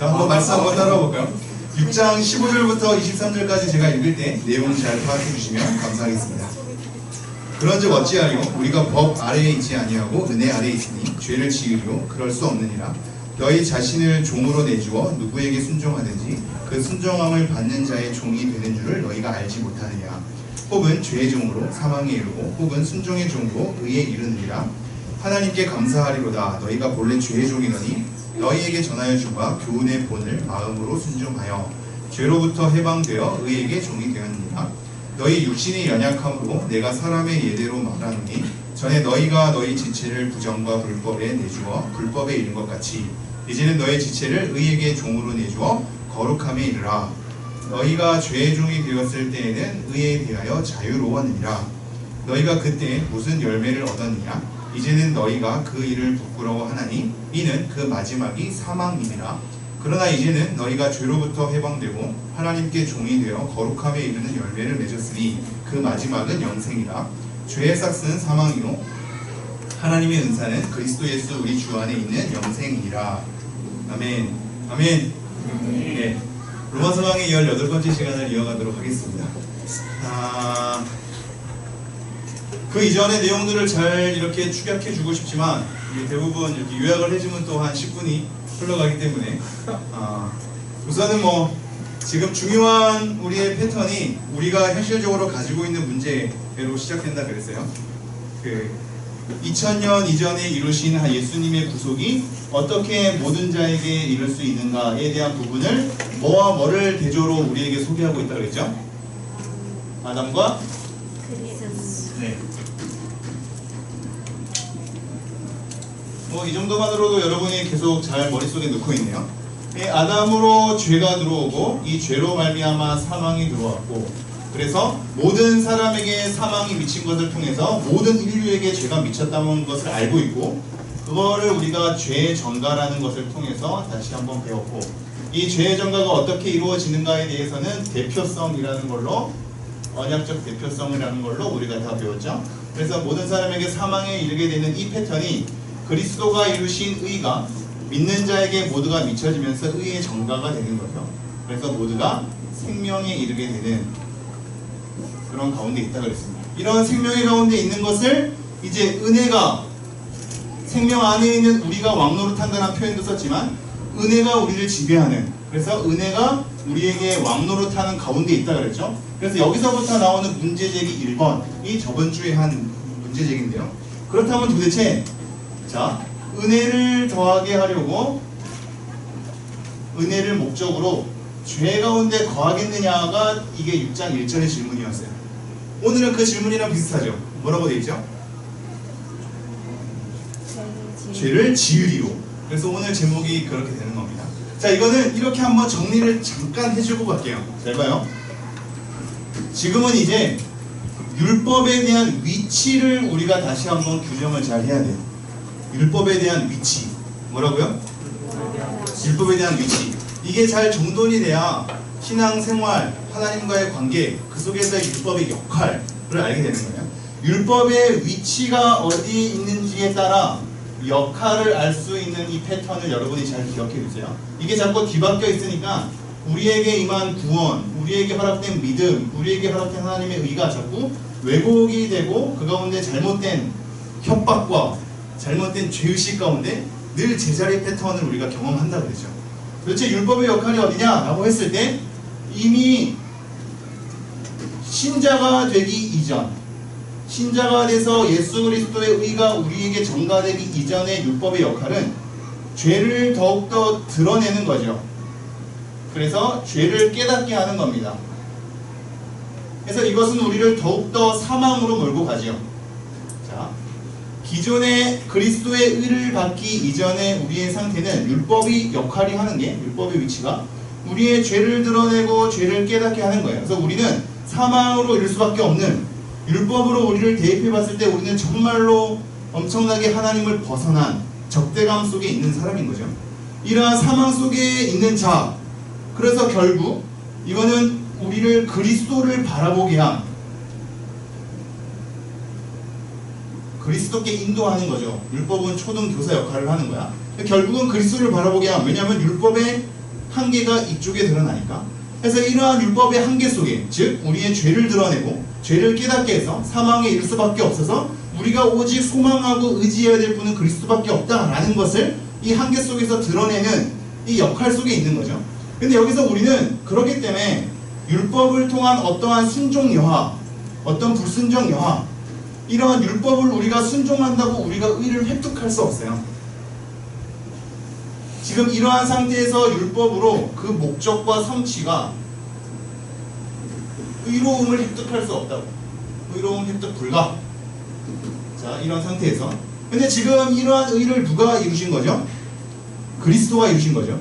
자, 한번 말씀 한번 따라와 볼까요? 6장 15절부터 23절까지 제가 읽을 때 내용을 잘 파악해 주시면 감사하겠습니다. 그런즉 어찌하리요? 우리가 법 아래에 있지 아니하고 은혜 아래에 있으니 죄를 지으리요? 그럴 수 없느니라. 너희 자신을 종으로 내주어 누구에게 순종하든지 그 순종함을 받는 자의 종이 되는 줄을 너희가 알지 못하느냐. 혹은 죄의 종으로 사망에 이르고 혹은 순종의 종으로 의에 이르느니라. 하나님께 감사하리로다. 너희가 본래 죄의 종이더니 너희에게 전하여 주가 교훈의 본을 마음으로 순종하여 죄로부터 해방되어 의에게 종이 되었느니라. 너희 육신이 연약함으로 내가 사람의 예대로 말하노니 전에 너희가 너희 지체를 부정과 불법에 내주어 불법에 이른 것 같이 이제는 너희 지체를 의에게 종으로 내주어 거룩함에 이르라. 너희가 죄의 종이 되었을 때에는 의에 대하여 자유로웠느니라. 너희가 그때 무슨 열매를 얻었느냐? 이제는 너희가 그 일을 부끄러워하나니 이는 그 마지막이 사망임이라. 그러나 이제는 너희가 죄로부터 해방되고 하나님께 종이 되어 거룩함에 이르는 열매를 맺었으니 그 마지막은 영생이라. 죄의 삭스는 사망이요 하나님의 은사는 그리스도 예수 우리 주 안에 있는 영생이라. 아멘. 아멘. 네. 로마서 강의 18번째 시간을 이어가도록 하겠습니다. 그 이전의 내용들을 잘 이렇게 축약해 주고 싶지만 대부분 이렇게 요약을 해주면 또 한 10분이 흘러가기 때문에 우선은 지금 중요한 우리의 패턴이 우리가 현실적으로 가지고 있는 문제로 시작된다 그랬어요. 2000년 이전에 이루신 예수님의 구속이 어떻게 모든 자에게 이룰 수 있는가에 대한 부분을 뭐와 뭐를 대조로 우리에게 소개하고 있다 그랬죠? 아담과 네. 이 정도만으로도 여러분이 계속 잘 머릿속에 넣고 있네요. 아담으로 죄가 들어오고 이 죄로 말미암아 사망이 들어왔고 그래서 모든 사람에게 사망이 미친 것을 통해서 모든 인류에게 죄가 미쳤다는 것을 알고 있고 그거를 우리가 죄의 전가라는 것을 통해서 다시 한번 배웠고 이 죄의 전가가 어떻게 이루어지는가에 대해서는 대표성이라는 걸로 언약적 대표성이라는 걸로 우리가 다 배웠죠. 그래서 모든 사람에게 사망에 이르게 되는 이 패턴이 그리스도가 이루신 의가 믿는 자에게 모두가 미쳐지면서 의의 전가가 되는 거죠. 그래서 모두가 생명에 이르게 되는 그런 가운데 있다 그랬습니다. 이런 생명의 가운데 있는 것을 이제 은혜가 생명 안에 있는 우리가 왕노릇한다는 표현도 썼지만 은혜가 우리를 지배하는 그래서 은혜가 우리에게 왕노릇하는 가운데 있다 그랬죠. 그래서 여기서부터 나오는 문제제기 1번이 저번 주에 한 문제제기인데요. 그렇다면 도대체 자 은혜를 더하게 하려고 은혜를 목적으로 죄 가운데 거하겠느냐가 이게 6장 1절의 질문이었어요. 오늘은 그 질문이랑 비슷하죠. 뭐라고 되어 있죠? 죄를 지으리로. 그래서 오늘 제목이 그렇게 되는 겁니다. 자, 이거는 이렇게 한번 정리를 잠깐 해주고 갈게요. 잘 봐요. 지금은 이제 율법에 대한 위치를 우리가 다시 한번 규정을 잘 해야 돼요. 율법에 대한 위치. 뭐라고요? 율법에 대한 위치. 이게 잘 정돈이 돼야 신앙생활, 하나님과의 관계, 그 속에서의 율법의 역할을 알게 되는 거예요. 율법의 위치가 어디에 있는지에 따라 역할을 알 수 있는 이 패턴을 여러분이 잘 기억해 주세요. 이게 자꾸 뒤바뀌어 있으니까 우리에게 임한 구원, 우리에게 허락된 믿음, 우리에게 허락된 하나님의 의가 자꾸 왜곡이 되고 그 가운데 잘못된 협박과 잘못된 죄의식 가운데 늘 제자리 패턴을 우리가 경험한다 그러죠. 도대체 율법의 역할이 어디냐라고 했을 때 이미 신자가 되기 이전, 신자가 돼서 예수 그리스도의 의가 우리에게 전가되기 이전의 율법의 역할은 죄를 더욱더 드러내는 거죠. 그래서 죄를 깨닫게 하는 겁니다. 그래서 이것은 우리를 더욱더 사망으로 몰고 가죠. 자, 기존의 그리스도의 의를 받기 이전의 우리의 상태는 율법이 역할이 하는 게 율법의 위치가 우리의 죄를 드러내고 죄를 깨닫게 하는 거예요. 그래서 우리는 사망으로 이를 수밖에 없는 율법으로 우리를 대입해 봤을 때 우리는 정말로 엄청나게 하나님을 벗어난 적대감 속에 있는 사람인 거죠. 이러한 사망 속에 있는 자, 그래서 결국 이거는 우리를 그리스도를 바라보게 함, 그리스도께 인도하는 거죠. 율법은 초등 교사 역할을 하는 거야. 결국은 그리스도를 바라보게 함. 왜냐하면 율법의 한계가 이쪽에 드러나니까. 그래서 이러한 율법의 한계 속에, 즉 우리의 죄를 드러내고 죄를 깨닫게 해서 사망에 이를 수밖에 없어서 우리가 오직 소망하고 의지해야 될 분은 그리스도밖에 없다라는 것을 이 한계 속에서 드러내는 이 역할 속에 있는 거죠. 근데 여기서 우리는 그렇기 때문에 율법을 통한 어떠한 순종 여하, 어떤 불순종 여하, 이러한 율법을 우리가 순종한다고 우리가 의를 획득할 수 없어요. 지금 이러한 상태에서 율법으로 그 목적과 성취가 의로움을 획득할 수 없다고. 의로움 획득 불가. 자, 이런 상태에서. 근데 지금 이러한 의를 누가 이루신 거죠? 그리스도가 이루신 거죠.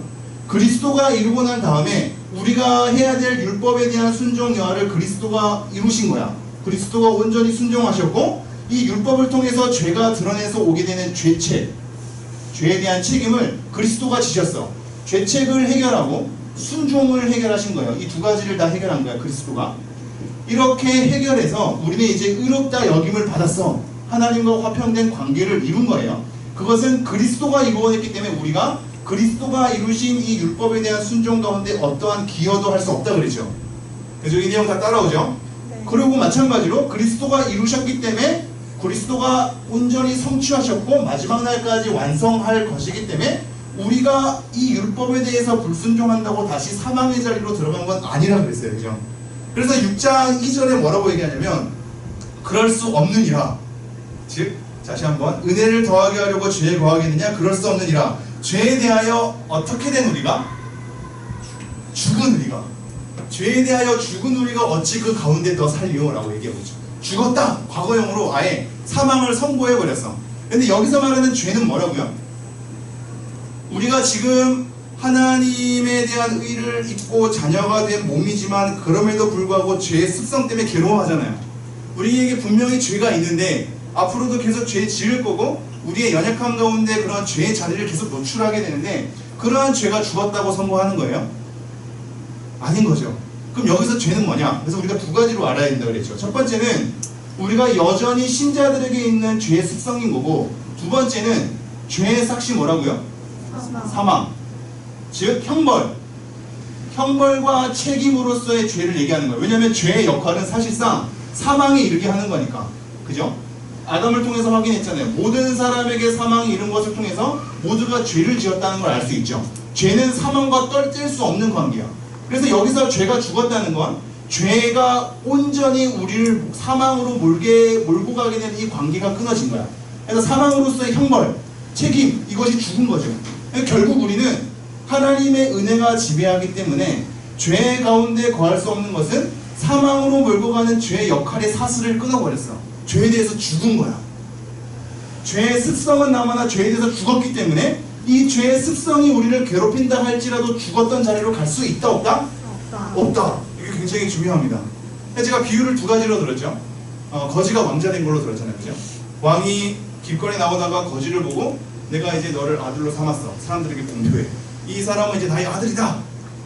그리스도가 이루고 난 다음에 우리가 해야 될 율법에 대한 순종 여하를 그리스도가 이루신 거야. 그리스도가 온전히 순종하셨고 이 율법을 통해서 죄가 드러내서 오게 되는 죄책, 죄에 대한 책임을 그리스도가 지셨어. 죄책을 해결하고 순종을 해결하신 거예요. 이 두 가지를 다 해결한 거야, 그리스도가. 이렇게 해결해서 우리는 이제 의롭다 여김을 받았어. 하나님과 화평된 관계를 이룬 거예요. 그것은 그리스도가 이루어냈기 때문에 우리가 그리스도가 이루신 이 율법에 대한 순종 가운데 어떠한 기여도 할 수 없다 그랬죠. 그래서 이 내용 다 따라오죠. 네. 그리고 마찬가지로 그리스도가 이루셨기 때문에 그리스도가 온전히 성취하셨고 마지막 날까지 완성할 것이기 때문에 우리가 이 율법에 대해서 불순종한다고 다시 사망의 자리로 들어간 건 아니라 그랬어요. 그죠? 그래서 6장 2절에 뭐라고 얘기하냐면 그럴 수 없느니라. 즉 다시 한번 은혜를 더하게 하려고 죄에 거하겠느냐? 그럴 수 없느니라. 죄에 대하여 어떻게 된 우리가? 죽은 우리가. 죄에 대하여 죽은 우리가 어찌 그 가운데 더 살리오? 라고 얘기하고 있죠. 죽었다. 과거형으로 아예 사망을 선고해버렸어. 근데 여기서 말하는 죄는 뭐라고요? 우리가 지금 하나님에 대한 의를 입고 자녀가 된 몸이지만 그럼에도 불구하고 죄의 습성 때문에 괴로워하잖아요. 우리에게 분명히 죄가 있는데 앞으로도 계속 죄 지을 거고 우리의 연약함 가운데 그런 죄의 자리를 계속 노출하게 되는데 그러한 죄가 죽었다고 선고하는 거예요? 아닌 거죠. 그럼 여기서 죄는 뭐냐? 그래서 우리가 두 가지로 알아야 된다고 그랬죠. 첫 번째는 우리가 여전히 신자들에게 있는 죄의 습성인 거고 두 번째는 죄의 삭시 뭐라고요? 사망. 즉 형벌. 형벌과 책임으로서의 죄를 얘기하는 거예요. 왜냐하면 죄의 역할은 사실상 사망에 이르게 하는 거니까. 그죠? 아담을 통해서 확인했잖아요. 모든 사람에게 사망이 이른 것을 통해서 모두가 죄를 지었다는 걸 알 수 있죠. 죄는 사망과 뗄 수 없는 관계야. 그래서 여기서 죄가 죽었다는 건 죄가 온전히 우리를 사망으로 몰고 가게 되는 이 관계가 끊어진 거야. 그래서 사망으로서의 형벌, 책임, 이것이 죽은 거죠. 결국 우리는 하나님의 은혜가 지배하기 때문에 죄 가운데 거할 수 없는 것은 사망으로 몰고 가는 죄의 역할의 사슬을 끊어버렸어. 죄에 대해서 죽은 거야. 죄의 습성은 남아나 죄에 대해서 죽었기 때문에 이 죄의 습성이 우리를 괴롭힌다 할지라도 죽었던 자리로 갈 수 있다 없다? 없다. 이게 굉장히 중요합니다. 제가 비유를 두 가지로 들었죠. 거지가 왕자 된 걸로 들었잖아요. 그죠? 왕이 길거리 나오다가 거지를 보고 내가 이제 너를 아들로 삼았어. 사람들에게 공표해. 이 사람은 이제 나의 아들이다.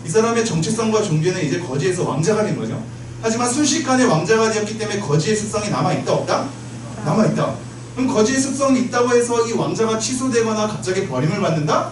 이 사람의 정체성과 존재는 이제 거지에서 왕자가 된 거죠. 하지만 순식간에 왕자가 되었기 때문에 거지의 습성이 남아있다 없다? 남아있다. 그럼 거지의 습성이 있다고 해서 이 왕자가 취소되거나 갑자기 버림을 받는다?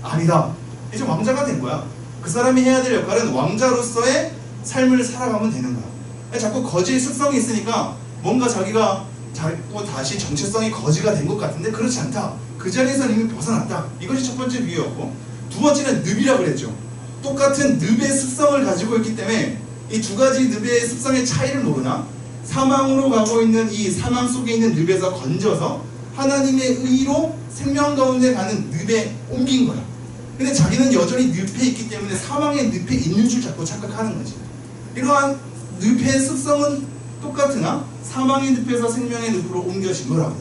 아니다. 이제 왕자가 된 거야. 그 사람이 해야 될 역할은 왕자로서의 삶을 살아가면 되는 거야. 자꾸 거지의 습성이 있으니까 뭔가 자기가 자꾸 다시 정체성이 거지가 된 것 같은데 그렇지 않다. 그 자리에서 이미 벗어났다. 이것이 첫 번째 비유였고 두 번째는 늪이라고 그랬죠. 똑같은 늪의 습성을 가지고 있기 때문에 이 두 가지 늪의 습성의 차이를 모르나 사망으로 가고 있는 이 사망 속에 있는 늪에서 건져서 하나님의 의로 생명 가운데 가는 늪에 옮긴 거야. 근데 자기는 여전히 늪에 있기 때문에 사망의 늪에 있는 줄 자꾸 착각하는 거지. 이러한 늪의 습성은 똑같으나 사망의 늪에서 생명의 늪으로 옮겨진 거라고.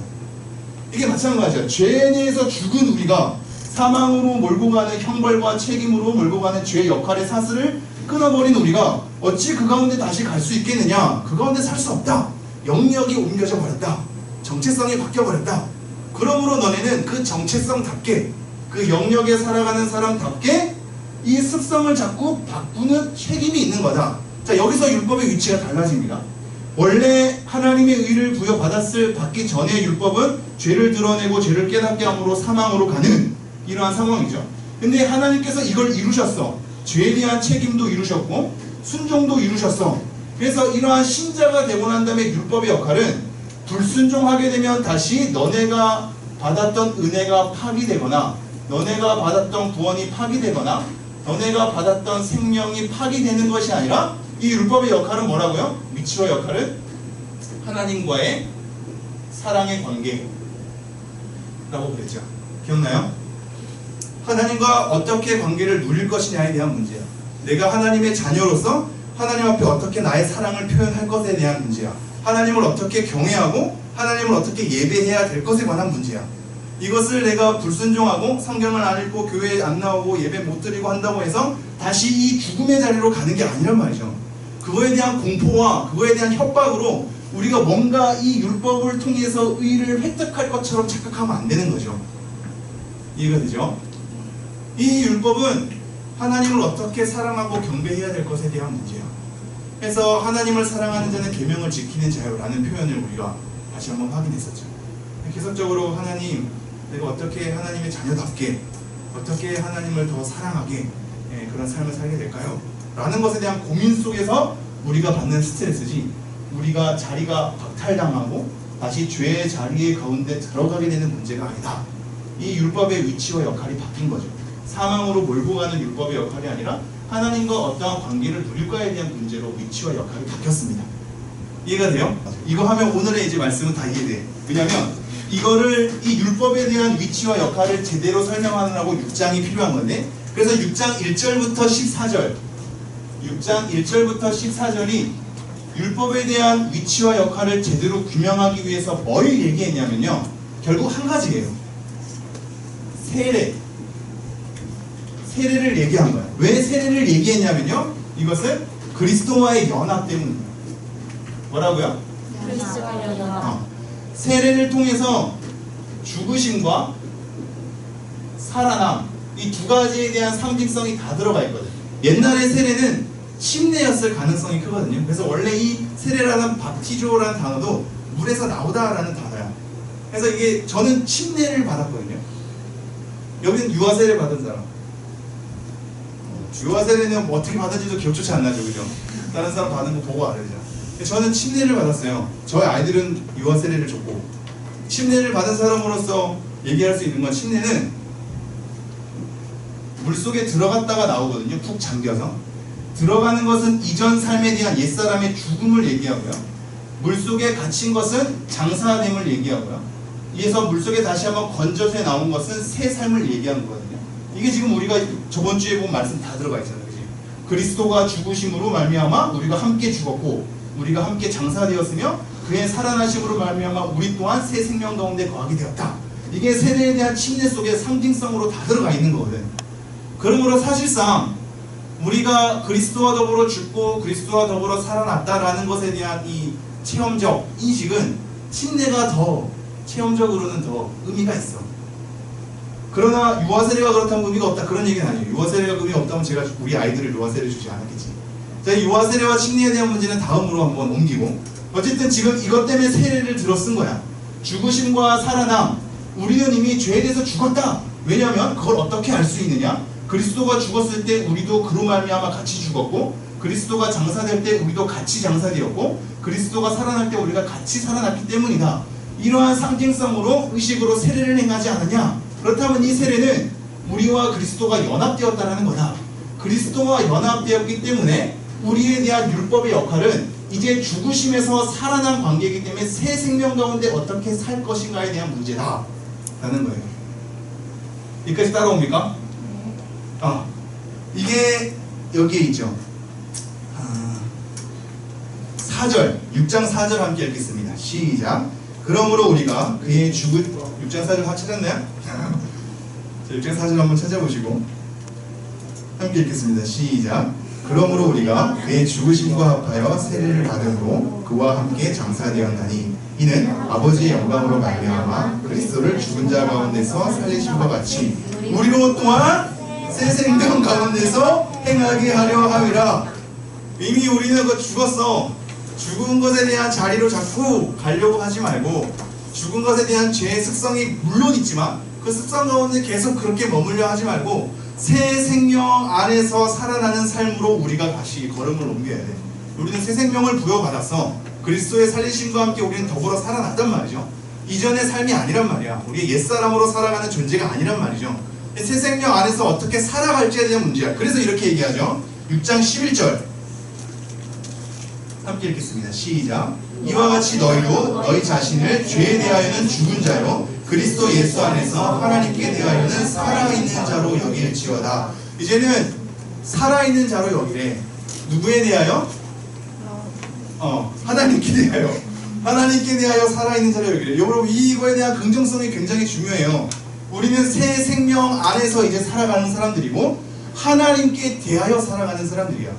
이게 마찬가지야. 죄에 대해서 죽은 우리가 사망으로 몰고 가는 형벌과 책임으로 몰고 가는 죄의 역할의 사슬을 끊어버린 우리가 어찌 그 가운데 다시 갈 수 있겠느냐? 그 가운데 살 수 없다. 영역이 옮겨져 버렸다. 정체성이 바뀌어버렸다. 그러므로 너네는 그 정체성답게 그 영역에 살아가는 사람답게 이 습성을 자꾸 바꾸는 책임이 있는 거다. 자, 여기서 율법의 위치가 달라집니다. 원래 하나님의 의를 받기 전에 율법은 죄를 드러내고 죄를 깨닫게 함으로 사망으로 가는 이러한 상황이죠. 근데 하나님께서 이걸 이루셨어. 죄에 대한 책임도 이루셨고 순종도 이루셨어. 그래서 이러한 신자가 되고 난 다음에 율법의 역할은 불순종하게 되면 다시 너네가 받았던 은혜가 파기되거나 너네가 받았던 구원이 파기되거나 너네가 받았던 생명이 파기되는 것이 아니라 이 율법의 역할은 뭐라고요? 위치와 역할은 하나님과의 사랑의 관계라고 그랬죠. 기억나요? 하나님과 어떻게 관계를 누릴 것이냐에 대한 문제야. 내가 하나님의 자녀로서 하나님 앞에 어떻게 나의 사랑을 표현할 것에 대한 문제야. 하나님을 어떻게 경외하고 하나님을 어떻게 예배해야 될 것에 관한 문제야. 이것을 내가 불순종하고 성경을 안 읽고 교회에 안 나오고 예배 못 드리고 한다고 해서 다시 이 죽음의 자리로 가는 게 아니란 말이죠. 그거에 대한 공포와 그거에 대한 협박으로 우리가 뭔가 이 율법을 통해서 의를 획득할 것처럼 착각하면 안 되는 거죠. 이해가 되죠? 이 율법은 하나님을 어떻게 사랑하고 경배해야 될 것에 대한 문제야. 그래서 하나님을 사랑하는 자는 계명을 지키는 자요라는 표현을 우리가 다시 한번 확인했었죠. 계속적으로 하나님, 내가 어떻게 하나님의 자녀답게 어떻게 하나님을 더 사랑하게 그런 삶을 살게 될까요? 라는 것에 대한 고민 속에서 우리가 받는 스트레스지, 우리가 자리가 박탈당하고 다시 죄의 자리에 가운데 들어가게 되는 문제가 아니다. 이 율법의 위치와 역할이 바뀐 거죠. 사망으로 몰고 가는 율법의 역할이 아니라 하나님과 어떠한 관계를 누릴까에 대한 문제로 위치와 역할이 바뀌었습니다. 이해가 돼요? 이거 하면 오늘의 이제 말씀은 다 이해돼. 왜냐면 이거를 이 율법에 대한 위치와 역할을 제대로 설명하느라고 6장이 필요한 건데, 그래서 6장 1절부터 14절 6장 1절부터 14절이 율법에 대한 위치와 역할을 제대로 규명하기 위해서 뭘 얘기했냐면요, 결국 한 가지예요. 세례를 얘기한 거예요. 왜 세례를 얘기했냐면요, 이것은 그리스도와의 연합 때문입니다. 뭐라고요? 그리스도와의 연합. 세례를 통해서 죽으심과 살아남, 이 두 가지에 대한 상징성이 다 들어가 있거든요. 옛날의 세례는 침례였을 가능성이 크거든요. 그래서 원래 이 세례라는 밥티조라는 단어도 물에서 나오다라는 단어야. 그래서 이게 저는 침례를 받았거든요. 여기는 유아세례 받은 사람. 유아세례는 뭐 어떻게 받은지도 기억조차 안 나죠, 그죠? 다른 사람 받은 거 보고 알아야죠. 저는 침례를 받았어요. 저희 아이들은 유아세례를 줬고, 침례를 받은 사람으로서 얘기할 수 있는 건, 침례는 물속에 들어갔다가 나오거든요. 푹 잠겨서. 들어가는 것은 이전 삶에 대한 옛사람의 죽음을 얘기하고요, 물속에 갇힌 것은 장사됨을 얘기하고요, 이에서 물속에 다시 한번 건져서 나온 것은 새 삶을 얘기하는 거거든요. 이게 지금 우리가 저번 주에 본 말씀 다 들어가 있잖아요. 그치? 그리스도가 죽으심으로 말미암아 우리가 함께 죽었고 우리가 함께 장사되었으며 그의 살아나심으로 말미암아 우리 또한 새 생명 가운데 거하게 되었다. 이게 세례에 대한 침례 속에 상징성으로 다 들어가 있는 거거든. 그러므로 사실상 우리가 그리스도와 더불어 죽고 그리스도와 더불어 살아났다라는 것에 대한 이 체험적 인식은 침례가 더 체험적으로는 더 의미가 있어. 그러나 유아세례가 그렇다면 의미가 없다, 그런 얘기는 아니에요. 유아세례가 의미가 없다면 제가 우리 아이들을 유아세례 주지 않았겠지. 자, 유아세례와 침례에 대한 문제는 다음으로 한번 옮기고, 어쨌든 지금 이것 때문에 세례를 들어 쓴 거야. 죽으심과 살아남, 우리는 이미 죄에 대해서 죽었다. 왜냐하면 그걸 어떻게 알 수 있느냐? 그리스도가 죽었을 때 우리도 그로 말미암아 같이 죽었고, 그리스도가 장사될 때 우리도 같이 장사되었고, 그리스도가 살아날 때 우리가 같이 살아났기 때문이다. 이러한 상징성으로 의식으로 세례를 행하지 않았냐? 그렇다면 이 세례는 우리와 그리스도가 연합되었다는 거다. 그리스도와 연합되었기 때문에 우리에 대한 율법의 역할은 이제 죽으심에서 살아난 관계이기 때문에 새 생명 가운데 어떻게 살 것인가에 대한 문제다 라는 거예요. 여기까지 따라옵니까? 이게 여기에 있죠. 4절, 6장 4절 함께 읽겠습니다. 시작. 그러므로 우리가 그의 6장 4절 다 찾았나요? 6장 4절 한번 찾아보시고 함께 읽겠습니다. 시작. 그러므로 우리가 그의 죽으심과 합하여 세례를 받음으로 그와 함께 장사되었나니 이는 아버지의 영광으로 말미암아 그리스도를 죽은 자 가운데서 살리심과 같이 우리로 또한 새 생명 가운데서 행하게 하려 함이라. 이미 우리는 죽었어. 죽은 것에 대한 자리로 자꾸 가려고 하지 말고, 죽은 것에 대한 죄의 습성이 물론 있지만 그 습성 가운데 계속 그렇게 머물려 하지 말고 새 생명 안에서 살아나는 삶으로 우리가 다시 걸음을 옮겨야 돼. 우리는 새 생명을 부여받았어. 그리스도의 살리심과 함께 우리는 더불어 살아났단 말이죠. 이전의 삶이 아니란 말이야. 우리의 옛사람으로 살아가는 존재가 아니란 말이죠. 새 생명 안에서 어떻게 살아갈지에 대한 문제야. 그래서 이렇게 얘기하죠. 6장 11절 함께 읽겠습니다. 시작. 이와 같이 너희도 너희 자신을 죄에 대하여는 죽은 자요 그리스도 예수 안에서 하나님께 대하여는 살아있는 자로 여길지어다. 이제는 살아있는 자로 여기래. 누구에 대하여? 하나님께 대하여. 하나님께 대하여 살아있는 자로 여기래. 여러분 이거에 대한 긍정성이 굉장히 중요해요. 우리는 새 생명 안에서 이제 살아가는 사람들이고 하나님께 대하여 살아가는 사람들이야.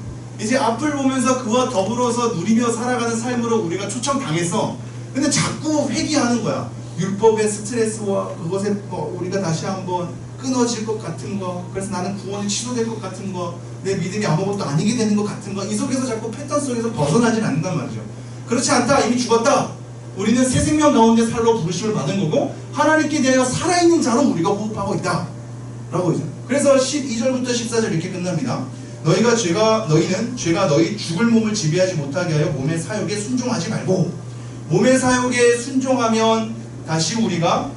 이제 앞을 보면서 그와 더불어서 누리며 살아가는 삶으로 우리가 초청당했어. 근데 자꾸 회귀하는 거야. 율법의 스트레스와 그것에 우리가 다시 한번 끊어질 것 같은 거, 그래서 나는 구원이 취소될 것 같은 거, 내 믿음이 아무것도 아니게 되는 것 같은 거, 이 속에서 자꾸 패턴 속에서 벗어나질 않는단 말이죠. 그렇지 않다. 이미 죽었다. 우리는 새 생명 가운데 살로 부르심을 받은 거고 하나님께 대하여 살아있는 자로 우리가 호흡하고 있다 라고 하죠. 그래서 12절부터 14절 이렇게 끝납니다. 너희는 죄가 너희 죽을 몸을 지배하지 못하게 하여 몸의 사욕에 순종하지 말고. 몸의 사욕에 순종하면 다시 우리가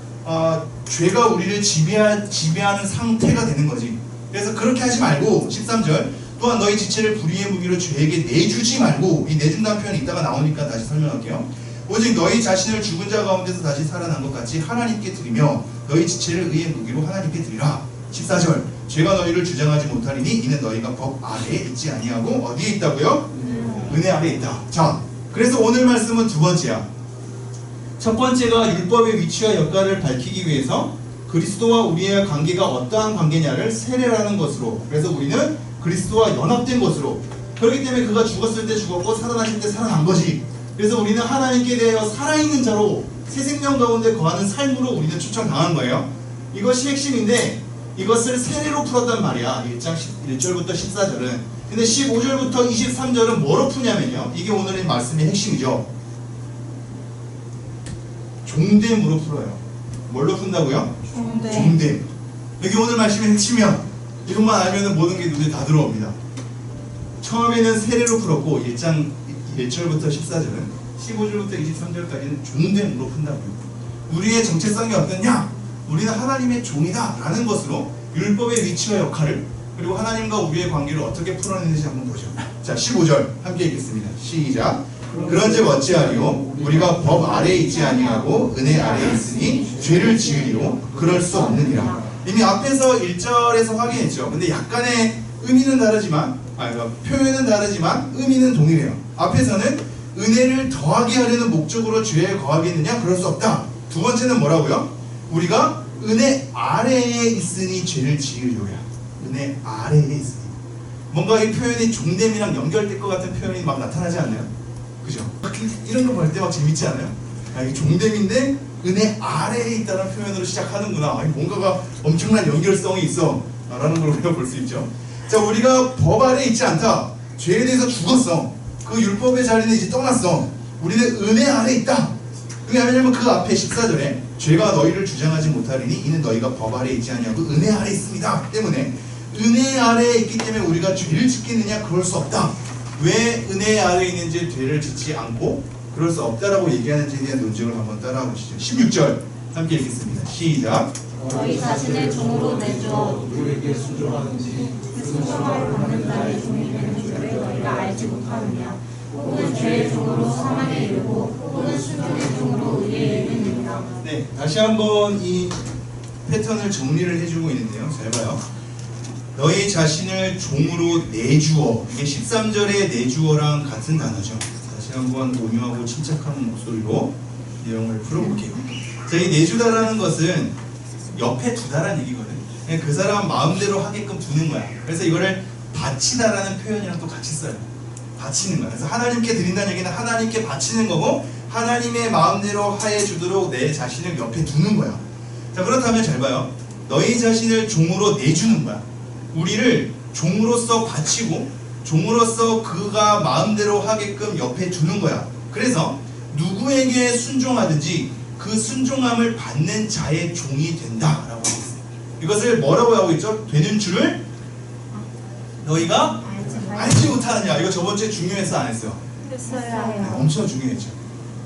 죄가 우리를 지배하는 상태가 되는 거지. 그래서 그렇게 하지 말고 13절 또한 너희 지체를 불의의 무기로 죄에게 내주지 말고. 이 내준다는 표현이 이따가 나오니까 다시 설명할게요. 오직 너희 자신을 죽은 자 가운데서 다시 살아난 것 같이 하나님께 드리며 너희 지체를 의의 무기로 하나님께 드리라. 14절 죄가 너희를 주장하지 못하리니 이는 너희가 법 아래에 있지 아니하고 어디에 있다고요? 은혜 아래에 있다. 자, 그래서 오늘 말씀은 두 번째야. 첫 번째가 율법의 위치와 역할을 밝히기 위해서 그리스도와 우리의 관계가 어떠한 관계냐를 세례라는 것으로, 그래서 우리는 그리스도와 연합된 것으로, 그렇기 때문에 그가 죽었을 때 죽었고 살아나실 때 살아난 거지. 그래서 우리는 하나님께 대하여 살아있는 자로 새 생명 가운데 거하는 삶으로 우리는 초청당한 거예요. 이것이 핵심인데 이것을 세례로 풀었단 말이야. 1장 1절부터 14절은. 근데 15절부터 23절은 뭐로 푸냐면요, 이게 오늘의 말씀의 핵심이죠. 종됨으로 풀어요. 뭘로 푼다고요? 종됨. 여기 오늘 말씀의 핵심이야. 이것만 알면 모든 게 눈에 다 들어옵니다. 처음에는 세례로 풀었고 1장 1절부터 14절은 15절부터 23절까지는 종됨으로 푼다고요. 우리의 정체성이 어떠냐? 우리는 하나님의 종이다 라는 것으로 율법의 위치와 역할을, 그리고 하나님과 우리의 관계를 어떻게 풀어내는지 한번 보죠. 자, 15절 함께 읽겠습니다. 시작. 그런즉 어찌하리요? 우리가 법 아래에 있지 아니하고 은혜 아래에 있으니 죄를 지으리요? 그럴 수 없느니라. 이미 앞에서 1절에서 확인했죠. 근데 약간의 의미는 다르지만, 표현은 다르지만 의미는 동일해요. 앞에서는 은혜를 더하게 하려는 목적으로 죄에 거하겠느냐? 그럴 수 없다. 두 번째는 뭐라고요? 우리가 은혜 아래에 있으니 죄를 지으려야. 은혜 아래에 있으니. 뭔가 이 표현이 종됨이랑 연결될 것 같은 표현이 막 나타나지 않나요? 그죠? 이런 거 볼 때 막 재밌지 않아요? 이게 종됨인데 은혜 아래에 있다는 표현으로 시작하는구나. 뭔가가 엄청난 연결성이 있어 라는 걸 우리가 볼 수 있죠. 자, 우리가 법 아래에 있지 않다. 죄에 대해서 죽었어. 그 율법의 자리는 이제 떠났어. 우리는 은혜 아래에 있다. 왜냐하면 그 앞에 14절에 죄가 너희를 주장하지 못하리니 이는 너희가 법 아래에 있지 아니하고 은혜 아래에 있습니다. 때문에 은혜 아래에 있기 때문에 우리가 죄를 짓겠느냐? 그럴 수 없다. 왜 은혜 아래에 있는지 죄를 짓지 않고 그럴 수 없다라고 얘기하는지에 대한 논증을 한번 따라와 보시죠. 16절 함께 읽겠습니다. 시작. 너희 자신의 종으로 내주어 누구에게 순종하는지 그 순종을 받는 자의 종이 되는 줄을 너희가 알지 못하느냐? 혹은 죄의 종으로 사망에 이르고 혹은 순종의 종으로 의에 이르느니라. 네, 다시 한번 이 패턴을 정리를 해주고 있는데요. 잘 봐요. 너희 자신을 종으로 내주어. 이게 13절의 내주어랑 같은 단어죠. 다시 한번 오묘하고 침착한 목소리로 내용을 풀어볼게요. 자, 이 내주다라는 것은 옆에 두다라는 얘기거든. 그냥 그 사람 마음대로 하게끔 두는 거야. 그래서 이거를 바치다라는 표현이랑 또 같이 써요. 바치는 거야. 그래서 하나님께 드린다는 얘기는 하나님께 바치는 거고, 하나님의 마음대로 하해 주도록 내 자신을 옆에 두는 거야. 자, 그렇다면 잘 봐요. 너희 자신을 종으로 내주는 거야. 우리를 종으로서 바치고 종으로서 그가 마음대로 하게끔 옆에 두는 거야. 그래서 누구에게 순종하든지 그 순종함을 받는 자의 종이 된다라고 하고 있어요. 이것을 뭐라고 하고 있죠? 되는 줄을 너희가 알지 못하느냐. 이거 저번 주에 중요해서 안 했어요. 했어요. 엄청 중요했죠.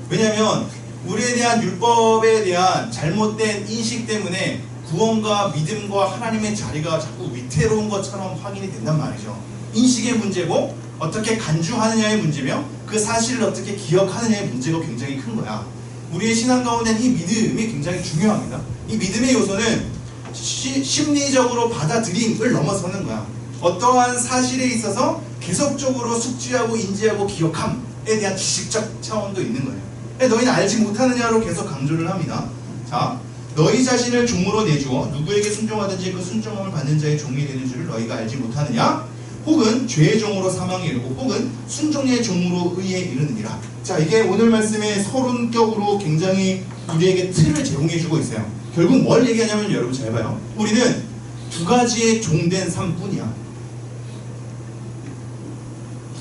왜냐하면 우리에 대한 율법에 대한 잘못된 인식 때문에 구원과 믿음과 하나님의 자리가 자꾸 위태로운 것처럼 확인이 된단 말이죠. 인식의 문제고 어떻게 간주하느냐의 문제며 그 사실을 어떻게 기억하느냐의 문제가 굉장히 큰 거야. 우리의 신앙 가운데는 이 믿음이 굉장히 중요합니다. 이 믿음의 요소는 심리적으로 받아들임을 넘어서는 거야. 어떠한 사실에 있어서 계속적으로 숙지하고 인지하고 기억함에 대한 지식적 차원도 있는 거예요. 너희는 알지 못하느냐로 계속 강조를 합니다. 자, 너희 자신을 종으로 내주어 누구에게 순종하든지 그 순종함을 받는 자의 종이 되는 줄을 너희가 알지 못하느냐? 혹은 죄의 종으로 사망에 이르고 혹은 순종의 종으로 의에 이르느니라. 자, 이게 오늘 말씀의 서론격으로 굉장히 우리에게 틀을 제공해주고 있어요. 결국 뭘 얘기하냐면 여러분 잘 봐요. 우리는 두 가지의 종된 삶뿐이야.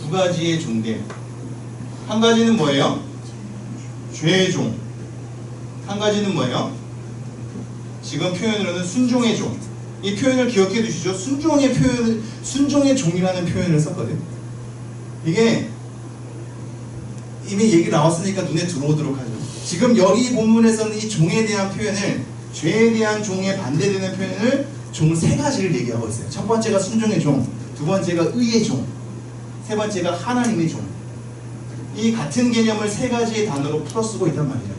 두 가지의 종된. 한 가지는 뭐예요? 죄의 종. 한 가지는 뭐예요? 지금 표현으로는 순종의 종. 이 표현을 기억해 두시죠. 순종의 종이라는 표현을 썼거든. 이게 이미 얘기 나왔으니까 눈에 들어오도록 하죠. 지금 여기 본문에서는 이 종에 대한 표현을, 죄에 대한 종에 반대되는 표현을 종 세 가지를 얘기하고 있어요. 첫 번째가 순종의 종, 두 번째가 의의 종, 세 번째가 하나님의 종. 이 같은 개념을 세 가지의 단어로 풀어 쓰고 있단 말이죠.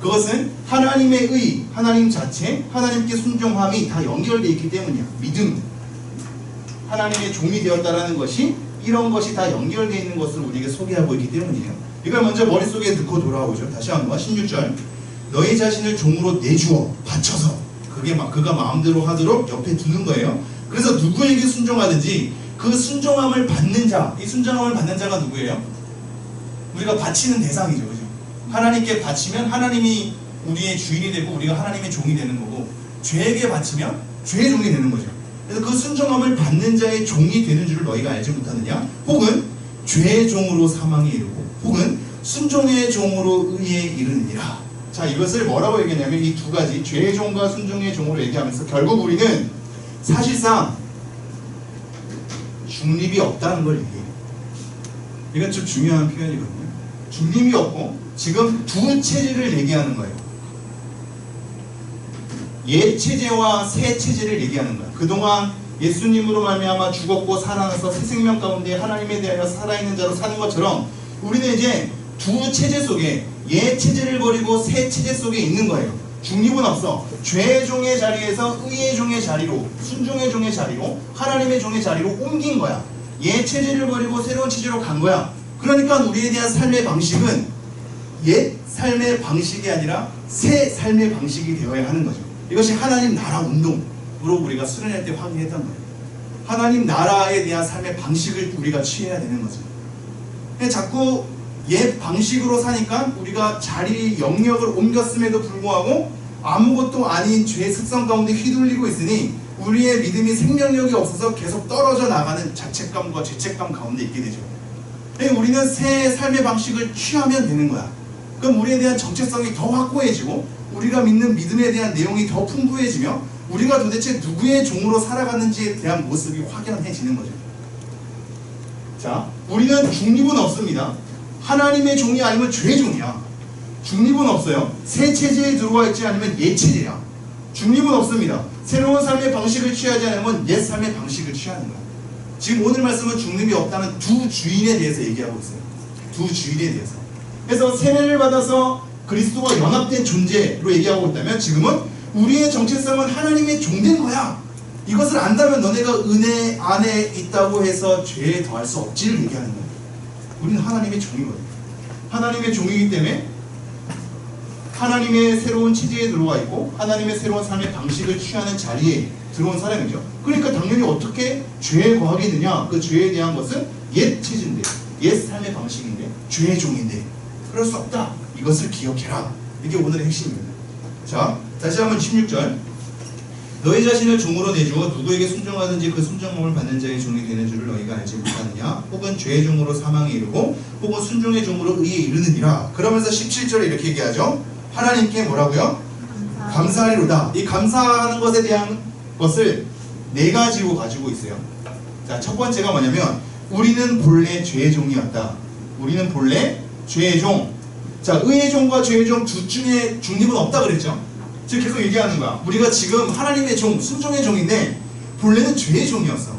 그것은 하나님의 의, 하나님 자체, 하나님께 순종함이 다 연결되어 있기 때문이야. 믿음, 하나님의 종이 되었다라는 것이, 이런 것이 다 연결되어 있는 것을 우리에게 소개하고 있기 때문이에요. 이걸 먼저 머릿속에 넣고 돌아오죠. 다시 한번 16절. 너희 자신을 종으로 내주어 바쳐서, 그가 마음대로 하도록 옆에 두는 거예요. 그래서 누구에게 순종하든지 그 순종함을 받는 자, 이 순종함을 받는 자가 누구예요? 우리가 바치는 대상이죠. 그죠? 하나님께 바치면 하나님이 우리의 주인이 되고 우리가 하나님의 종이 되는 거고, 죄에게 바치면 죄의 종이 되는 거죠. 그래서 그 순종함을 받는 자의 종이 되는 줄을 너희가 알지 못하느냐? 혹은 죄의 종으로 사망에 이르고 혹은 순종의 종으로 의에 이르느니라. 자, 이것을 뭐라고 얘기하냐면 이 두 가지, 죄의 종과 순종의 종으로 얘기하면서 결국 우리는 사실상 중립이 없다는 걸 얘기해요. 이건 좀 중요한 표현이거든요. 중립이 없고 지금 두 체제를 얘기하는 거예요. 옛 체제와 새 체제를 얘기하는 거예요. 그동안 예수님으로 말미암아 죽었고 살아나서 새 생명 가운데 하나님에 대하여 살아있는 자로 사는 것처럼 우리는 이제 두 체제 속에, 옛 체제를 버리고 새 체제 속에 있는 거예요. 중립은 없어. 죄의 종의 자리에서 의의 종의 자리로, 순종의 종의 자리로, 하나님의 종의 자리로 옮긴 거야. 옛 체제를 버리고 새로운 체제로 간 거야. 그러니까 우리에 대한 삶의 방식은 옛 삶의 방식이 아니라 새 삶의 방식이 되어야 하는 거죠. 이것이 하나님 나라 운동으로 우리가 수련할 때 확인했던 거예요. 하나님 나라에 대한 삶의 방식을 우리가 취해야 되는 거죠. 근데 자꾸 옛 방식으로 사니까 우리가 자리, 영역을 옮겼음에도 불구하고 아무것도 아닌 죄의 습성 가운데 휘둘리고 있으니 우리의 믿음이 생명력이 없어서 계속 떨어져 나가는 자책감과 죄책감 가운데 있게 되죠. 우리는 새 삶의 방식을 취하면 되는 거야. 그럼 우리에 대한 정체성이 더 확고해지고 우리가 믿는 믿음에 대한 내용이 더 풍부해지며 우리가 도대체 누구의 종으로 살아가는지에 대한 모습이 확연해지는 거죠. 자, 우리는 중립은 없습니다. 하나님의 종이 아니면 죄의 종이야. 중립은 없어요. 새 체제에 들어와 있지 않으면 옛 체제야. 중립은 없습니다. 새로운 삶의 방식을 취하지 않으면 옛 삶의 방식을 취하는 거야. 지금 오늘 말씀은 중립이 없다는 두 주인에 대해서 얘기하고 있어요. 두 주인에 대해서. 그래서 세례를 받아서 그리스도와 연합된 존재로 얘기하고 있다면 지금은 우리의 정체성은 하나님의 종된 거야. 이것을 안다면 너네가 은혜 안에 있다고 해서 죄에 더할 수 없지를 얘기하는 거야. 우리는 하나님의 종이거든요. 하나님의 종이기 때문에 하나님의 새로운 체제에 들어와 있고 하나님의 새로운 삶의 방식을 취하는 자리에 들어온 사람이죠. 그러니까 당연히 어떻게 죄에 거하겠느냐? 그 죄에 대한 것은 옛 체제인데, 옛 삶의 방식인데, 죄의 종인데 그럴 수 없다. 이것을 기억해라. 이게 오늘의 핵심입니다. 자, 다시 한번 16절. 너희 자신을 종으로 내주어 누구에게 순종하든지 그 순종함을 받는 자의 종이 되는 줄을 너희가 알지 못하느냐? 혹은 죄의 종으로 사망에 이르고 혹은 순종의 종으로 의에 이르느니라. 그러면서 17절에 이렇게 얘기하죠. 하나님께 뭐라고요? 감사하리로다. 이 감사하는 것에 대한 것을 네 가지로 가지고 있어요. 자, 첫 번째가 뭐냐면 우리는 본래 죄의 종이었다. 우리는 본래 죄의 종. 자, 의의 종과 죄의 종 둘 중에 중립은 없다 그랬죠. 지금 계속 얘기하는 거야. 우리가 지금 하나님의 종, 순종의 종인데 본래는 죄의 종이었어.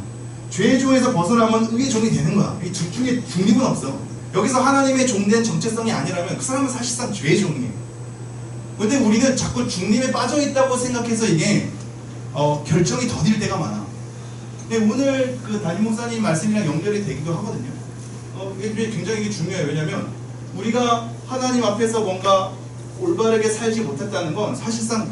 죄의 종에서 벗어나면 의의 종이 되는 거야. 이 둘 중에 중립은 없어. 여기서 하나님의 종된 정체성이 아니라면 그 사람은 사실상 죄의 종이에요. 근데 우리는 자꾸 중립에 빠져있다고 생각해서 이게 결정이 더딜 때가 많아. 근데 오늘 그 담임 목사님 말씀이랑 연결이 되기도 하거든요. 이게 굉장히 중요해요. 왜냐면 우리가 하나님 앞에서 뭔가 올바르게 살지 못했다는 건 사실상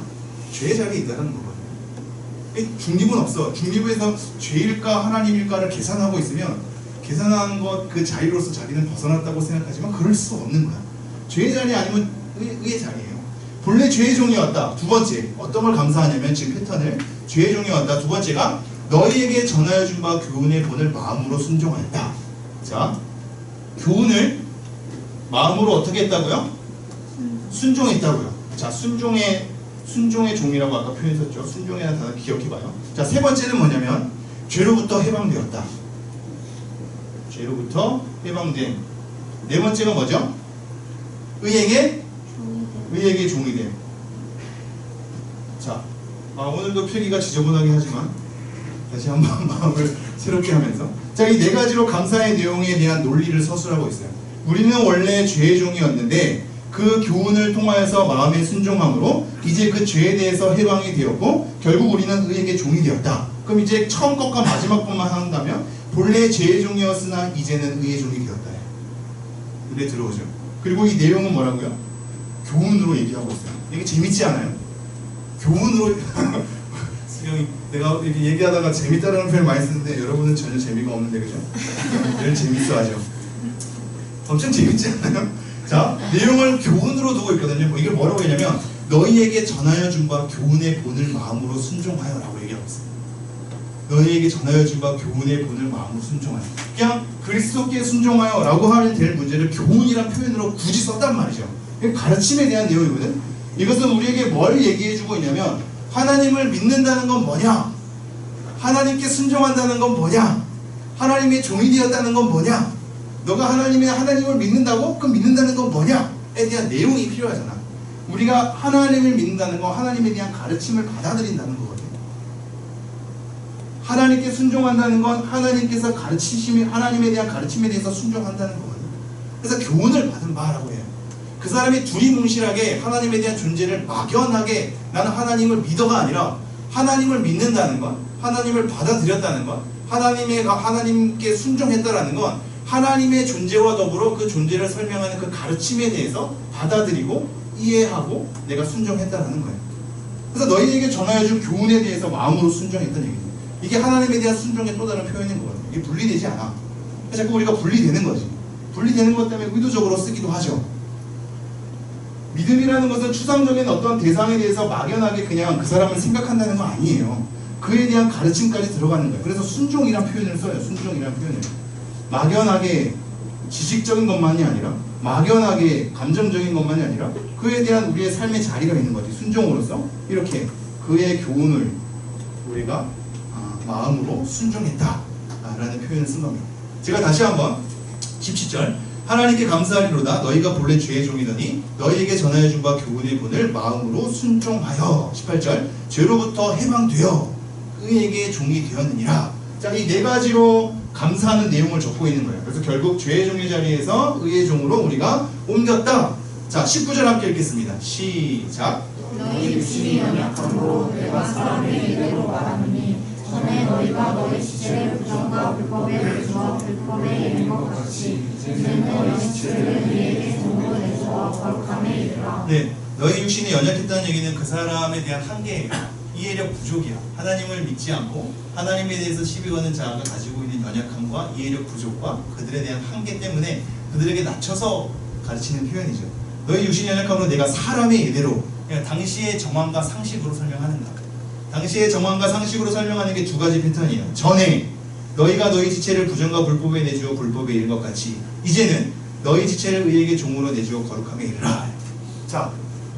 죄의 자리에 있다는 거거든요. 중립은 없어. 중립에서 죄일까 하나님일까를 계산하고 있으면 계산한 것 그 자리로서 자리는 벗어났다고 생각하지만 그럴 수 없는 거야. 죄의 자리 아니면 의의 자리예요. 본래 죄의 종이었다. 두 번째, 어떤 걸 감사하냐면 지금 패턴을 죄의 종이었다. 두 번째가 너희에게 전하여 준 바 교훈의 본을 마음으로 순종하였다. 자, 교훈을 마음으로 어떻게 했다고요? 순종했다고요. 자, 순종의 종이라고 아까 표현했었죠. 순종이라는 단어 기억해봐요. 자, 세 번째는 뭐냐면 죄로부터 해방되었다. 죄로부터 해방됨. 네 번째가 뭐죠? 의에게 종이 됨. 자, 오늘도 필기가 지저분하긴 하지만 다시 한번 마음을 새롭게 하면서 자, 이 네 가지로 감사의 내용에 대한 논리를 서술하고 있어요. 우리는 원래 죄의 종이었는데 그 교훈을 통하여서 마음의 순종함으로 이제 그 죄에 대해서 해방이 되었고 결국 우리는 의에게 종이 되었다. 그럼 이제 처음 것과 마지막 것만 한다면 본래 죄의 종이었으나 이제는 의의 종이 되었다. 눈에 들어오죠. 그리고 이 내용은 뭐라고요? 교훈으로 얘기하고 있어요. 이게 재밌지 않아요? 교훈으로 수경이 내가 이렇게 얘기하다가 재밌다라는 표현 많이 쓰는데 여러분은 전혀 재미가 없는데 그죠? 늘 재밌어하죠. 엄청 재밌지 않아요? 자, 내용을 교훈으로 두고 있거든요. 이게 뭐라고 했냐면 너희에게 전하여 준 바 교훈의 본을 마음으로 순종하여 라고 얘기하고 있어요. 너희에게 전하여 준 바 교훈의 본을 마음으로 순종하여. 그냥 그리스도께 순종하여 라고 하면 될 문제를 교훈이란 표현으로 굳이 썼단 말이죠. 가르침에 대한 내용이거든. 이것은 우리에게 뭘 얘기해주고 있냐면 하나님을 믿는다는 건 뭐냐? 하나님께 순종한다는 건 뭐냐? 하나님의 종이 되었다는 건 뭐냐? 너가 하나님을 믿는다고? 그럼 믿는다는 건 뭐냐?에 대한 내용이 필요하잖아. 우리가 하나님을 믿는다는 건 하나님에 대한 가르침을 받아들인다는 거거든요. 하나님께 순종한다는 건 하나님께서 하나님에 대한 가르침에 대해서 순종한다는 거거든요. 그래서 교훈을 받은 바라고 해요. 그 사람이 두리뭉실하게 하나님에 대한 존재를 막연하게 나는 하나님을 믿어가 아니라 하나님을 믿는다는 것, 하나님을 받아들였다는 것, 하나님께 순종했다라는 건 하나님의 존재와 더불어 그 존재를 설명하는 그 가르침에 대해서 받아들이고 이해하고 내가 순종했다라는 거예요. 그래서 너희에게 전하여준 교훈에 대해서 마음으로 순종했다는 얘기죠. 이게 하나님에 대한 순종의 또 다른 표현인 거예요. 이게 분리되지 않아. 자꾸 우리가 분리되는 거지. 분리되는 것 때문에 의도적으로 쓰기도 하죠. 믿음이라는 것은 추상적인 어떤 대상에 대해서 막연하게 그냥 그 사람을 생각한다는 거 아니에요. 그에 대한 가르침까지 들어가는 거예요. 그래서 순종이란 표현을 써요. 순종이란 표현을. 막연하게 지식적인 것만이 아니라 막연하게 감정적인 것만이 아니라 그에 대한 우리의 삶의 자리가 있는 거지. 순종으로서 이렇게 그의 교훈을 우리가 마음으로 순종했다 라는 표현을 쓴 겁니다. 제가 다시 한번 17절 하나님께 감사하리로다 너희가 본래 죄의 종이더니 너희에게 전하여 준 바 교훈의 본을 마음으로 순종하여 18절 죄로부터 해방되어 그에게 종이 되었느니라. 자, 이 네 가지로 감사하는 내용을 적고 있는 거예요. 그래서 결국 죄의 종의 자리에서 의의 종으로 우리가 옮겼다. 자, 19절 함께 읽겠습니다. 시작. 너희 육신이 연약함으로 내가 사람의 이대로 말하느니 전에 너희가 너희 지체를 부정과 불법에 내주어 불법에 이른 것 같이 이제는 너희 지체를 의에게 종으로 내주어 거룩함에 이르라. 네, 너희 육신이 연약했다는 얘기는 그 사람에 대한 한계예요. 이해력 부족이야. 하나님을 믿지 않고 하나님에 대해서 시비 거는 자가 가지고 있는 연약함과 이해력 부족과 그들에 대한 한계 때문에 그들에게 낮춰서 가르치는 표현이죠. 너희 육신이 연약함으로 내가 사람의 예대로, 그러니까 당시의 정황과 상식으로 설명하는 것. 당시의 정황과 상식으로 설명하는 게 두 가지 패턴이에요. 전에 너희가 너희 지체를 부정과 불법에 내주어 불법에 이른 것 같이 이제는 너희 지체를 의에게 종으로 내주어 거룩함에 이르라. 자,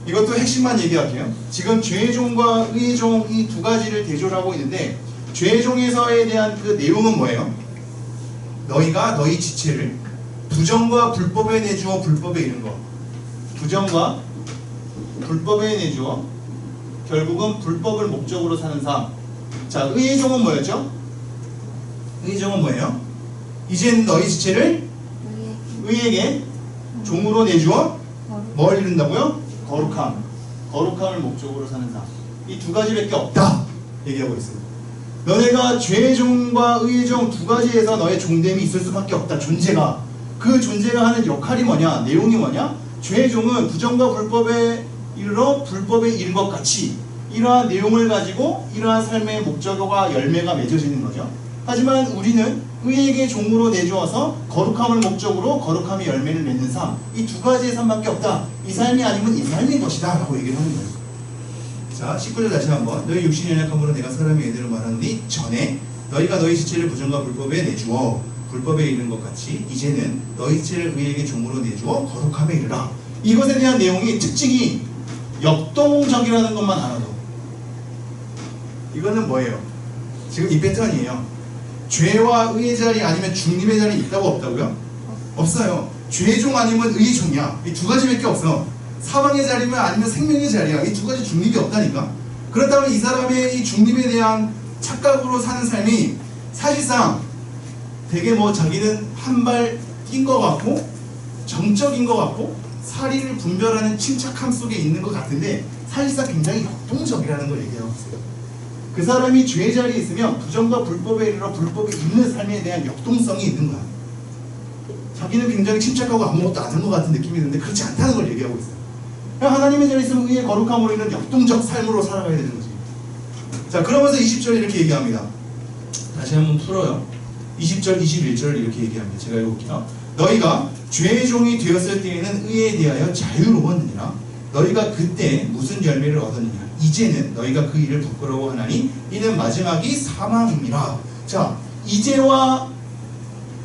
이것도 핵심만 얘기할게요. 지금 죄의 종과 의의 종 이 두 가지를 대조를 하고 있는데 죄의 종에서에 대한 그 내용은 뭐예요? 너희가 너희 지체를 부정과 불법에 내주어 불법에 이른 거. 부정과 불법에 내주어 결국은 불법을 목적으로 사는 삶. 자, 의의 종은 뭐였죠? 의의 종은 뭐예요? 이젠 너희 지체를 의에게 종으로 내주어 뭘 이룬다고요? 거룩함. 거룩함을 목적으로 사는 삶. 이 두 가지밖에 없다 얘기하고 있어요. 너네가 죄의 종과 의의 종 두 가지에서 너의 종됨이 있을 수밖에 없다. 존재가. 그 존재가 하는 역할이 뭐냐? 내용이 뭐냐? 죄의 종은 부정과 불법에 이르러 불법에 이른 것 같이 이러한 내용을 가지고 이러한 삶의 목적과 열매가 맺어지는 거죠. 하지만 우리는 의에게 종으로 내주어서 거룩함을 목적으로 거룩함의 열매를 맺는 삶. 이 두 가지의 삶밖에 없다. 이 삶이 아니면 이 삶인 것이다 라고 얘기를 하는 거예요. 자, 19절 다시 한번. 너희 육신이 연약함으로 내가 사람의 애들을 말하니 전에 너희가 너희 지체를 부정과 불법에 내주어 불법에 이른 것 같이 이제는 너희 지체를 의에게 종으로 내주어 거룩함에 이르라. 이것에 대한 내용이 특징이 역동적이라는 것만 알아도 이거는 뭐예요? 지금 이 패턴이에요. 죄와 의의 자리 아니면 중립의 자리 있다고 없다고요? 없어요. 죄의 종 아니면 의의 종이야. 이 두 가지밖에 없어. 사망의 자리면 아니면 생명의 자리야. 이 두 가지 중립이 없다니까. 그렇다면 이 사람의 이 중립에 대한 착각으로 사는 삶이 사실상 되게 뭐 자기는 한 발 뛴 것 같고 정적인 것 같고 사리를 분별하는 침착함 속에 있는 것 같은데 사실상 굉장히 역동적이라는 걸 얘기하고 있어요. 그 사람이 죄의 자리에 있으면 부정과 불법에 이르러 불법에 있는 삶에 대한 역동성이 있는 거야. 자기는 굉장히 침착하고 아무것도 안 한 것 같은 느낌이 드는데 그렇지 않다는 걸 얘기하고 있어요. 하나님의 자리에 있으면 의의 거룩함으로 인한 역동적 삶으로 살아가야 되는 거지. 자, 그러면서 20절 이렇게 얘기합니다. 다시 한번 풀어요. 20절, 21절을 이렇게 얘기합니다. 제가 읽어볼게요. 너희가 죄의 종이 되었을 때에는 의에 대하여 자유로웠느니라. 너희가 그때 무슨 열매를 얻었느냐. 이제는 너희가 그 일을 부끄러워하나니 이는 마지막이 사망입니다. 자, 이제와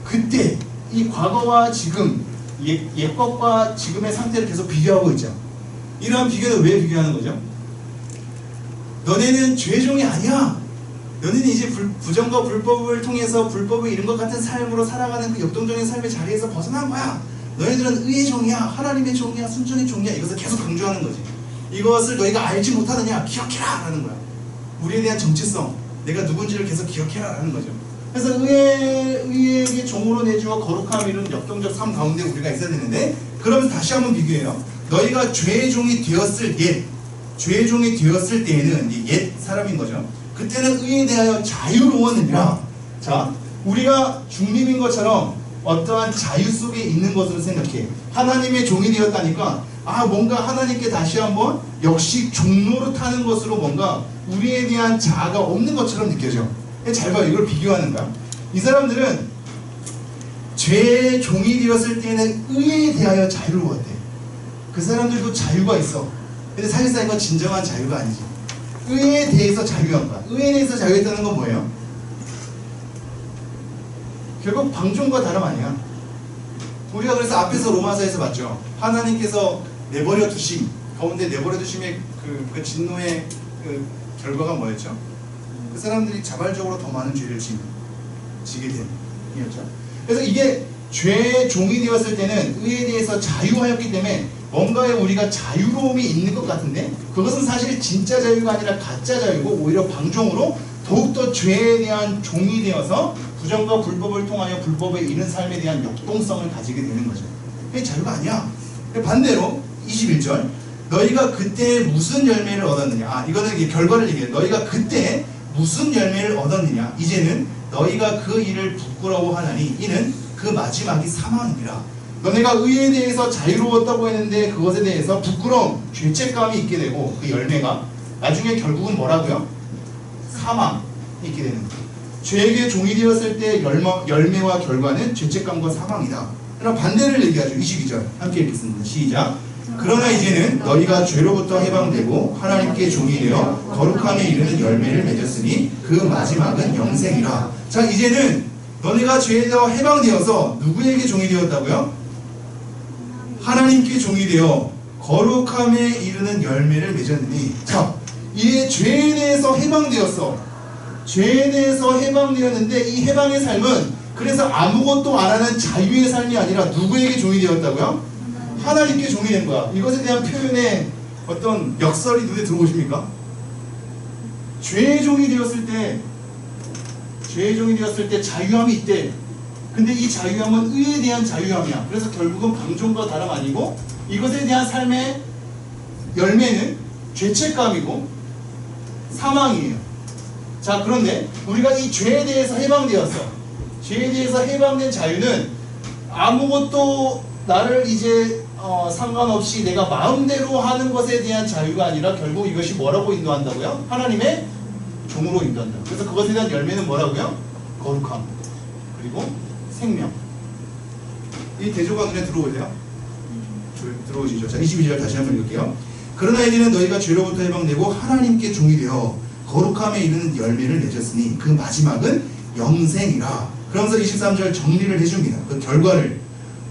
그때, 이 과거와 지금, 옛것과 지금의 상태를 계속 비교하고 있죠. 이러한 비교는 왜 비교하는 거죠? 너네는 죄의 종이 아니야. 너네는 이제 부정과 불법을 통해서 불법을 이룬 것 같은 삶으로 살아가는 그 역동적인 삶의 자리에서 벗어난 거야. 너희들은 의의 종이야. 하나님의 종이야. 순종의 종이야. 이것을 계속 강조하는 거지. 이것을 너희가 알지 못하느냐? 기억해라! 라는 거야. 우리에 대한 정체성, 내가 누군지를 계속 기억해라! 라는 거죠. 그래서 의에게 종으로 내주어 거룩함을 이룬 역동적 삶 가운데 우리가 있어야 되는데, 그러면 다시 한번 비교해요. 너희가 죄의 종이 되었을 죄의 종이 되었을 때에는 옛 사람인 거죠. 그때는 의에 대하여 자유로웠느니라. 자, 우리가 중립인 것처럼 어떠한 자유 속에 있는 것으로 생각해. 하나님의 종이 되었다니까 뭔가 하나님께 다시 한번 역시 종로로 타는 것으로 뭔가 우리에 대한 자아가 없는 것처럼 느껴져. 잘 봐요. 이걸 비교하는 거야. 이 사람들은 죄의 종이 되었을 때는 의에 대하여 자유로웠대. 그 사람들도 자유가 있어. 근데 사실상 이건 진정한 자유가 아니지. 의에 대해서 자유한 거야. 의에 대해서 자유했다는 건 뭐예요? 결국 방종과 다름 아니야. 우리가 그래서 앞에서 로마서에서 봤죠. 하나님께서 내버려 두심 가운데 내버려 두심의 그 진노의 그 결과가 뭐였죠? 그 사람들이 자발적으로 더 많은 죄를 지게 됨이었죠. 그래서 이게 죄의 종이 되었을 때는 의에 대해서 자유하였기 때문에 뭔가에 우리가 자유로움이 있는 것 같은데 그것은 사실 진짜 자유가 아니라 가짜 자유고 오히려 방종으로 더욱더 죄에 대한 종이 되어서 부정과 불법을 통하여 불법에 이른 삶에 대한 역동성을 가지게 되는 거죠. 그게 자유가 아니야. 반대로 21절 너희가 그때 무슨 열매를 얻었느냐. 이거는 이게 결과를 얘기해요. 너희가 그때 무슨 열매를 얻었느냐. 이제는 너희가 그 일을 부끄러워하나니 이는 그 마지막이 사망이니라. 너네가 의에 대해서 자유로웠다고 했는데 그것에 대해서 부끄러움, 죄책감이 있게 되고 그 열매가 나중에 결국은 뭐라고요? 사망이 있게 되는 거예요. 죄에게 종이 되었을 때 열매와 결과는 죄책감과 사망이다. 그럼 반대를 얘기하죠. 22절 함께 읽겠습니다. 시작. 그러나 이제는 너희가 죄로부터 해방되고 하나님께 종이 되어 거룩함에 이르는 열매를 맺었으니 그 마지막은 영생이라. 자, 이제는 너네가 죄에서 해방되어서 누구에게 종이 되었다고요? 하나님께 종이 되어 거룩함에 이르는 열매를 맺었느니. 자, 이에 죄에 대해서 해방되었어. 죄에 대해서 해방되었는데 이 해방의 삶은 그래서 아무것도 안 하는 자유의 삶이 아니라 누구에게 종이 되었다고요? 하나님께 종이 된 거야. 이것에 대한 표현의 어떤 역설이 눈에 들어오십니까? 죄의 종이 되었을 때 자유함이 있대. 근데 이 자유함은 의에 대한 자유함이야. 그래서 결국은 방종과 다름 아니고 이것에 대한 삶의 열매는 죄책감이고 사망이에요. 자, 그런데 우리가 이 죄에 대해서 해방되었어. 죄에 대해서 해방된 자유는 아무것도 나를 이제 상관없이 내가 마음대로 하는 것에 대한 자유가 아니라 결국 이것이 뭐라고 인도한다고요? 하나님의 종으로 인도한다. 그래서 그것에 대한 열매는 뭐라고요? 거룩함 그리고 생명. 이 대조가 눈에 들어오세요? 들어오시죠? 자, 22절 다시 한번 읽을게요. 그러나 이제는 너희가 죄로부터 해방되고 하나님께 종이 되어 거룩함에 이르는 열매를 맺었으니 그 마지막은 영생이라. 그러면서 23절 정리를 해줍니다. 그 결과를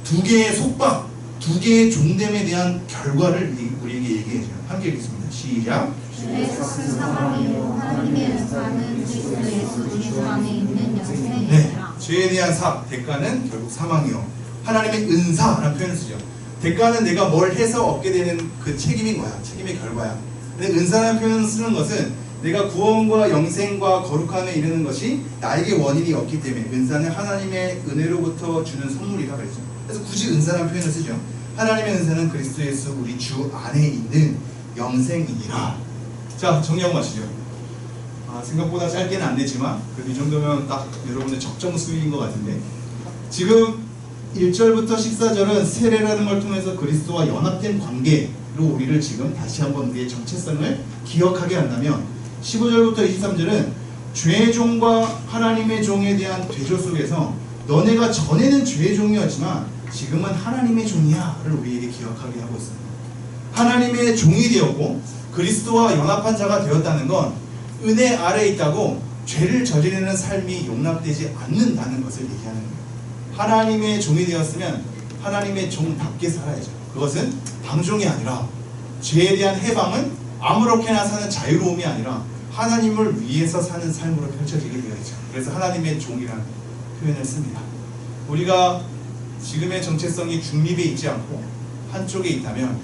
두 개의 속박, 두 개의 종됨에 대한 결과를 우리에게 얘기해줘요. 함께 읽겠습니다. 시작. 주에서 큰 사망이요 하나님의 은사는 그리스도 예수 주님 안에 있는 네, 영생이니라. 죄에 대한 대가는 결국 사망이요. 하나님의 은사라는 표현을 쓰죠. 대가는 내가 뭘 해서 얻게 되는 그 책임인 거야. 책임의 결과야. 근데 은사라는 표현을 쓰는 것은 내가 구원과 영생과 거룩함에 이르는 것이 나에게 원인이 없기 때문에 은사는 하나님의 은혜로부터 주는 선물이라 그랬죠. 그래서 굳이 은사라는 표현을 쓰죠. 하나님의 은사는 그리스도 예수 우리 주 안에 있는 영생이니라. 자, 정리하고 마시죠. 생각보다 짧게는 안 되지만 그래도 이 정도면 딱 여러분의 적정 수위인 것 같은데, 지금 1절부터 14절은 세례라는 걸 통해서 그리스도와 연합된 관계로 우리를 지금 다시 한번 우리의 정체성을 기억하게 한다면, 15절부터 23절은 죄의 종과 하나님의 종에 대한 대조 속에서 너네가 전에는 죄의 종이었지만 지금은 하나님의 종이야를 우리에게 기억하게 하고 있습니다. 하나님의 종이 되었고 그리스도와 연합한 자가 되었다는 건 은혜 아래에 있다고 죄를 저지르는 삶이 용납되지 않는다는 것을 얘기하는 거예요. 하나님의 종이 되었으면 하나님의 종답게 살아야죠. 그것은 방종이 아니라, 죄에 대한 해방은 아무렇게나 사는 자유로움이 아니라 하나님을 위해서 사는 삶으로 펼쳐지게 되어 있죠. 그래서 하나님의 종이라는 표현을 씁니다. 우리가 지금의 정체성이 중립에 있지 않고 한쪽에 있다면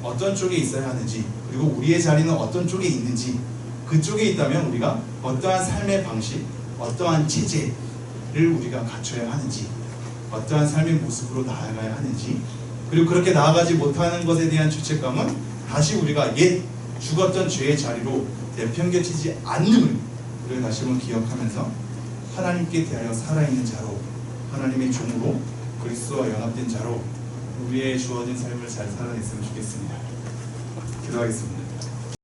어떤 쪽에 있어야 하는지, 그리고 우리의 자리는 어떤 쪽에 있는지, 그쪽에 있다면 우리가 어떠한 삶의 방식, 어떠한 체제를 우리가 갖춰야 하는지, 어떠한 삶의 모습으로 나아가야 하는지, 그리고 그렇게 나아가지 못하는 것에 대한 죄책감은 다시 우리가 옛 죽었던 죄의 자리로 내팽개치지 않음을 우리가 다시 한번 기억하면서 하나님께 대하여 살아있는 자로, 하나님의 종으로 그리스도와 연합된 자로 우리의 주어진 삶을 잘 살아냈으면 좋겠습니다. 기도하겠습니다.